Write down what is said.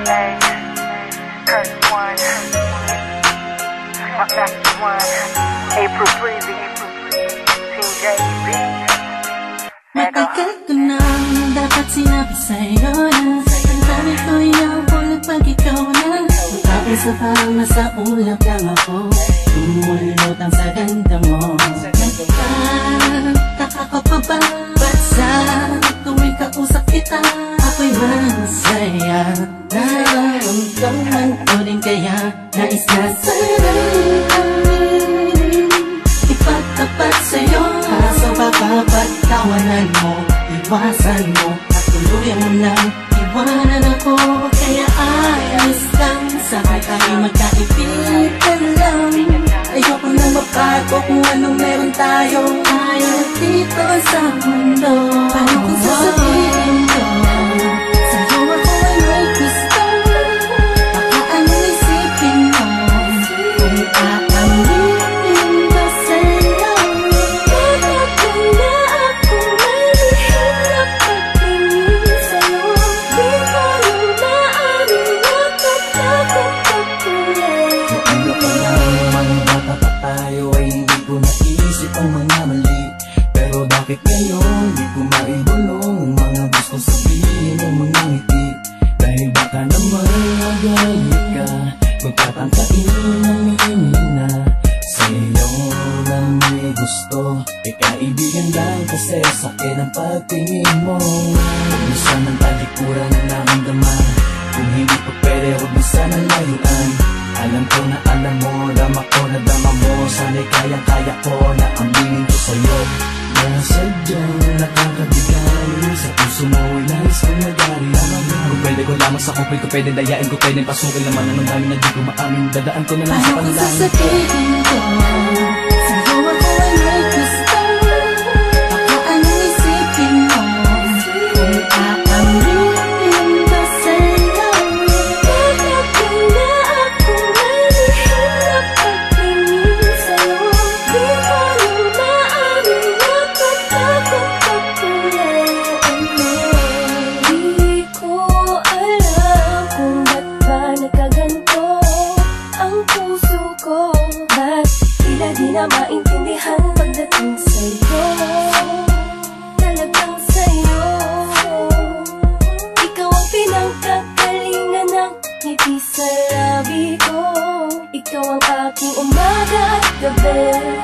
Hey, Kurt One, Master One, April Breezy, Team JB. Matagal ko nang dapat sinabi sa'yo na ang dami ko iyaw pag ikaw na. Tapos na parang nasa ulap lang ako, tumulutang sa ganda mo. Nagtataka ka pa ba? Ba't sa tuwing kausap kita ako'y masaya? Nararamdaman ko din kaya nais na sa'yo ipagtapat sa'yo. Kaso baka pagtawanan mo, iwasan mo at tuluyan mo lang iwanan ako. Kaya ayos lang, sana tayo magkaibigan lang. Ayoko na mabago kung anong meron tayo. Ayaw dito sa mundo. Paano kung sasabihin ko sa'yo ako ay may gusto? Baka anong isipin mo kung aaminin ko sa'yo? Bakit kaya ako may lihim na pagtingin sa'yo? Di ko yung maaring natatakot ako eh. Ano pa lang, mga bata pa tayo ay hindi ko naisip ang mga mali. Pero bakit ngayon di ko maibulong ang mga gusto sabihin ng mga ngiti? Dahil baka naman magalit ka kung tatangkain namin na sa'yo na may gusto. Kaibigan lang kasi sakit ang pagtingin mo. Minsan ang talikuran na naramdaman, kung hindi pa pwede huwag mo sanang layuan. Alam ko na alam mo, dama ko na dama mo. Sana'y kayang-kaya ko na aminin ko sa'yo na sadyang nakakabigay sa puso mo ay nais kong nagari. Kung pwede ko lamang sa kupil ko, pwede dayain ko, pwede pasukin naman anong dami na di ko maamin. Dadaan ko na lang sa panalangin. Paano kung sasabihin ko sa'yo ako ay may gusto? Baka anong isipin mo kung aaminin ko sa'yo? Bakit kaya ako may lihim na pagtingin sa'yo? Di ko yung maaring natatakot ako eh. Di ko alam kung ba't ba nagkaganto ang puso ko. Ba't tila di na maintindihan pagdating sa'yo? Talagang sa'yo, ikaw ang pinagkakalingan ng ngiti sa labi ko. Ikaw ang aking umaga at gabi.